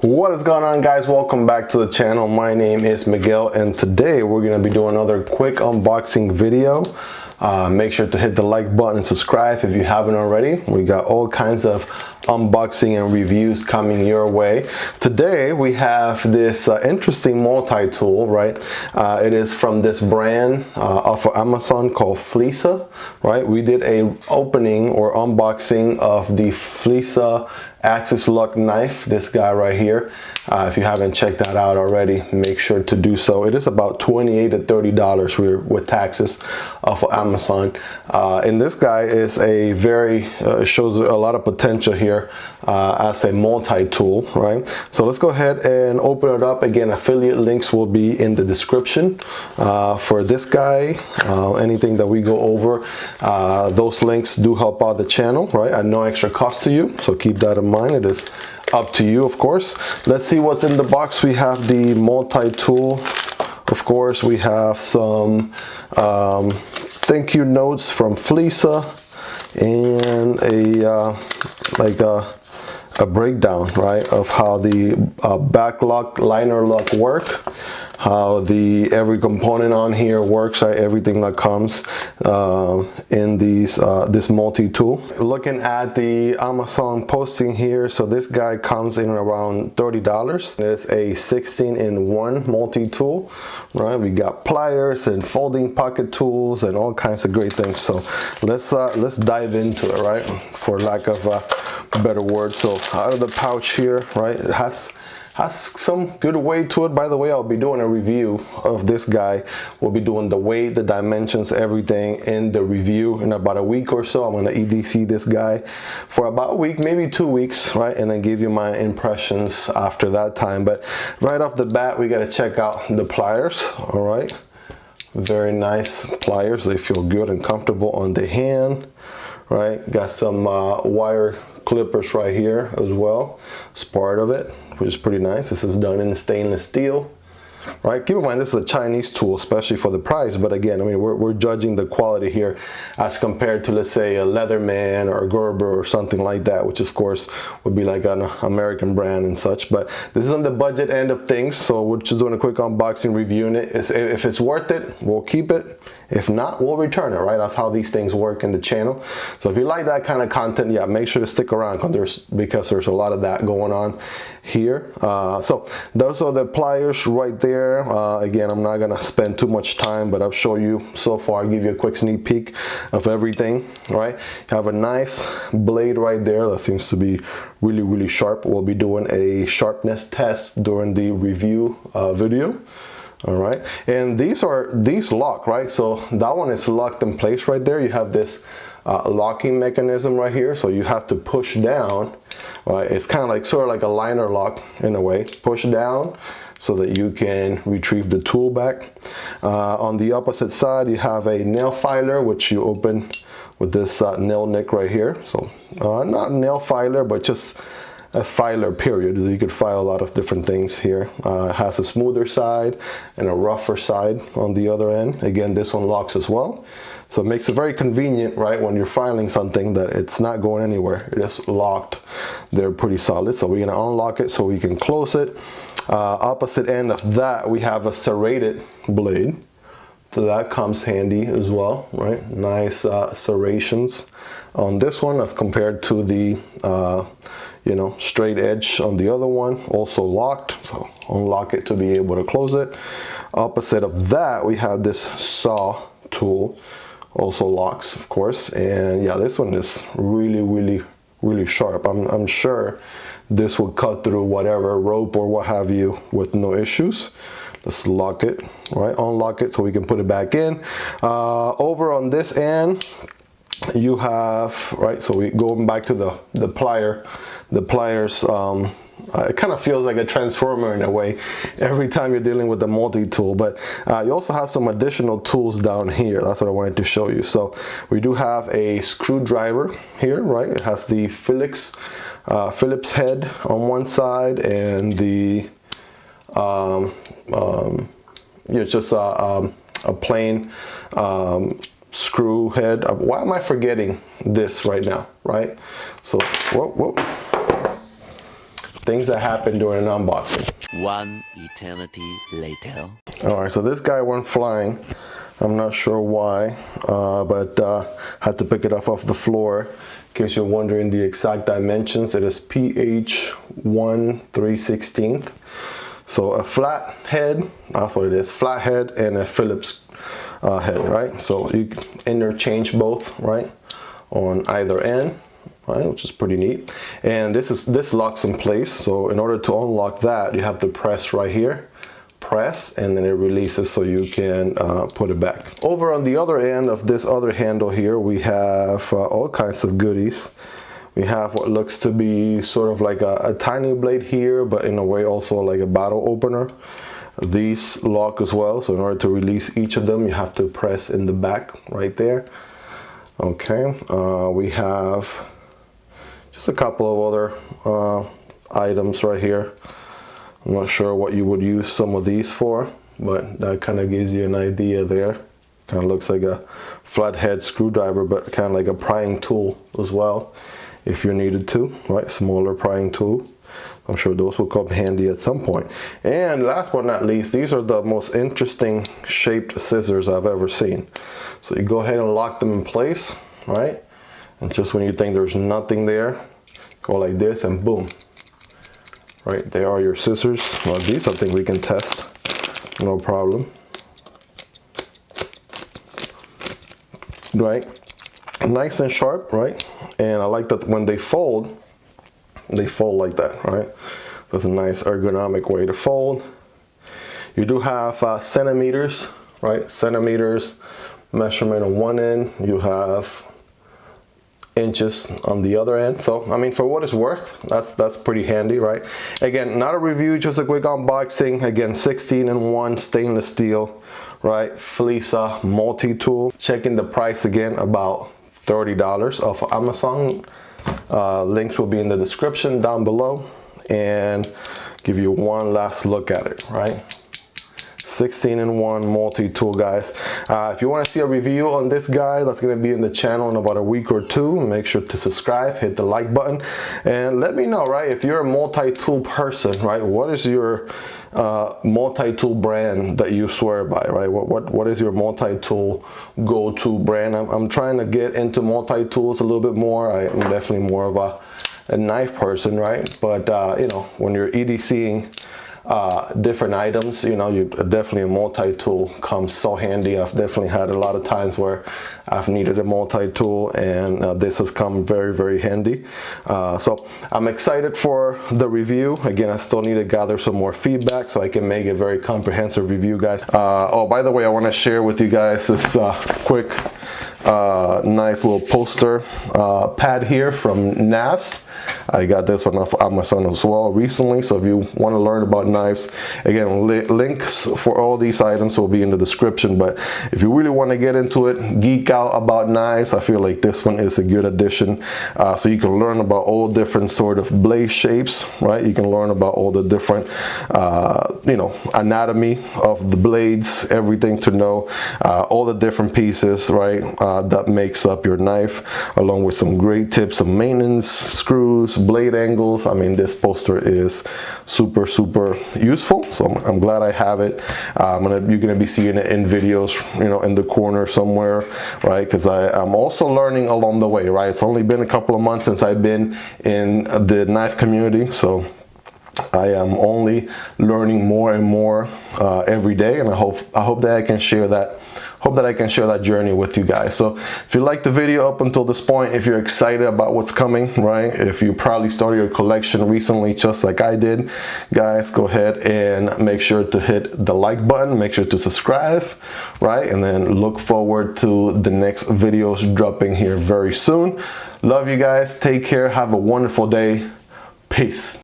What is going on, guys? Welcome back to the channel. My name is Miguel and today we're going to be doing another quick unboxing video. Make sure to hit the like button and subscribe if you haven't already. We got all kinds of unboxing and reviews coming your way. Today we have this interesting multi-tool, right? It is from this brand off of Amazon called Flissa, right? We did a opening or unboxing of the Flissa Axis Lock knife, this guy right here. If you haven't checked that out already, make sure to do so. It is about $28 to $30 with taxes off of Amazon. And this guy is a very, shows a lot of potential here as a multi-tool, right? So let's go ahead and open it up. Again, affiliate links will be in the description for this guy. Anything that we go over, those links do help out the channel, right? At no extra cost to you, so keep that in mind. It is up to you, of course. Let's see what's in the box. We have the multi-tool. Of course, we have some thank you notes from Flissa and a breakdown, right, of how the back lock, liner lock work, how every component on here works, right? Everything that comes in this multi-tool. Looking at the Amazon posting here, so this guy comes in around $30. It's a 16-in-1 multi-tool, right? We got pliers and folding pocket tools and all kinds of great things. So let's dive into it, right? For lack of a better word. So out of the pouch here, right? It has some good weight to it. By the way, I'll be doing a review of this guy. We'll be doing the weight, the dimensions, everything in the review in about a week or so. I'm gonna EDC this guy for about a week, maybe 2 weeks, right? And then give you my impressions after that time. But right off the bat, we gotta check out the pliers, all right? Very nice pliers. They feel good and comfortable on the hand, right? Got some wire clippers right here as well. It's part of it, which is pretty nice. This is done in stainless steel, right? Keep in mind, this is a Chinese tool, especially for the price. But again, I mean, we're judging the quality here as compared to, let's say, a Leatherman or a Gerber or something like that, which of course would be like an American brand and such. But this is on the budget end of things, so we're just doing a quick unboxing, reviewing it. If it's worth it, we'll keep it. If not, we'll return it, right? That's how these things work in the channel. So if you like that kind of content, yeah, make sure to stick around because there's a lot of that going on here. So those are the pliers right there. Again, I'm not gonna spend too much time, but I'll show you so far, give you a quick sneak peek of everything, right? You have a nice blade right there that seems to be really, really sharp. We'll be doing a sharpness test during the review video. All right, and these lock, right? So that one is locked in place right there. You have this locking mechanism right here, so you have to push down, right? It's kind of like sort of like a liner lock in a way. Push down so that you can retrieve the tool back. On the opposite side, you have a nail filer, which you open with this nail nick right here. So not nail filer, but just a filer, period. You could file a lot of different things here. It has a smoother side and a rougher side on the other end. Again, this one locks as well. So it makes it very convenient, right, when you're filing something that it's not going anywhere. It is locked. They're pretty solid. So we're gonna unlock it so we can close it. Opposite end of that, we have a serrated blade. So that comes handy as well, right? Nice serrations on this one as compared to the straight edge on the other one, also locked. So unlock it to be able to close it. Opposite of that, we have this saw tool, also locks, of course. And yeah, this one is really, really, really sharp. I'm sure this will cut through whatever rope or what have you with no issues. Let's lock it, right? Unlock it so we can put it back in. Over on this end, you have, right, so we going back to the pliers. It kind of feels like a transformer in a way every time you're dealing with the multi-tool, but you also have some additional tools down here. That's what I wanted to show you. So we do have a screwdriver here, right? It has the Phillips head on one side and the just a plain screw head. Why am I forgetting this right now, right? So whoa. things that happen during an unboxing. One eternity later. All right, so this guy went flying. I'm not sure why, but had to pick it off the floor. In case you're wondering the exact dimensions, it is PH 1/316. So a flat head, that's what it is, flat head and a Phillips head, right? So you can interchange both, right, on either end, right, which is pretty neat. And this locks in place. So in order to unlock that, you have to press right here, press, and then it releases so you can put it back. Over on the other end of this other handle here, we have all kinds of goodies. We have what looks to be sort of like a tiny blade here, but in a way also like a bottle opener. These lock as well, so in order to release each of them, you have to press in the back right there. Okay, we have just a couple of other items right here. I'm not sure what you would use some of these for, but that kind of gives you an idea there. Kind of looks like a flathead screwdriver, but kind of like a prying tool as well, if you needed to, right? Smaller prying tool. I'm sure those will come handy at some point. And last but not least, these are the most interesting shaped scissors I've ever seen. So you go ahead and lock them in place, right? And just when you think there's nothing there, go like this and boom. Right, there are your scissors. Well, these I think we can test, no problem. Right, nice and sharp, right? And I like that when they fold like that, right? That's a nice ergonomic way to fold. You do have centimeters, right? Centimeters measurement on one end. You have inches on the other end. So I mean, for what it's worth, that's pretty handy, right? Again, not a review, just a quick unboxing. Again, 16-in-1 stainless steel, right? Flissa Multitool. Checking the price again, about $30 off of Amazon. Links will be in the description down below, and give you one last look at it, right? 16-in-1 multi-tool, guys. If you want to see a review on this guy, that's going to be in the channel in about a week or two. Make sure to subscribe, hit the like button, and let me know, right, if you're a multi-tool person, right? What is your multi-tool brand that you swear by, right? What is your multi-tool go-to brand? I'm trying to get into multi-tools a little bit more. I'm definitely more of a knife person, right? But you know, when you're EDCing different items, you know, definitely a multi-tool comes so handy. I've definitely had a lot of times where I've needed a multi-tool, and this has come very, very handy. So I'm excited for the review. Again, I still need to gather some more feedback so I can make a very comprehensive review, guys. Oh, by the way, I want to share with you guys this quick nice little poster pad here from Navs. I got this one off Amazon as well recently, so if you want to learn about knives, again, links for all these items will be in the description. But if you really want to get into it, geek out about knives, I feel like this one is a good addition. So you can learn about all different sort of blade shapes, right? You can learn about all the different you know, anatomy of the blades, everything to know, all the different pieces, right, that makes up your knife, along with some great tips of maintenance, screws, blade angles. I mean, this poster is super useful, so I'm glad I have it. You're gonna be seeing it in videos, you know, in the corner somewhere, right? Because I'm also learning along the way, right? It's only been a couple of months since I've been in the knife community, so I am only learning more and more every day, and I hope that I can share that. Hope that I can share that journey with you guys. So if you liked the video up until this point, if you're excited about what's coming, right? If you probably started your collection recently, just like I did, guys, go ahead and make sure to hit the like button, make sure to subscribe, right? And then look forward to the next videos dropping here very soon. Love you guys. Take care. Have a wonderful day. Peace.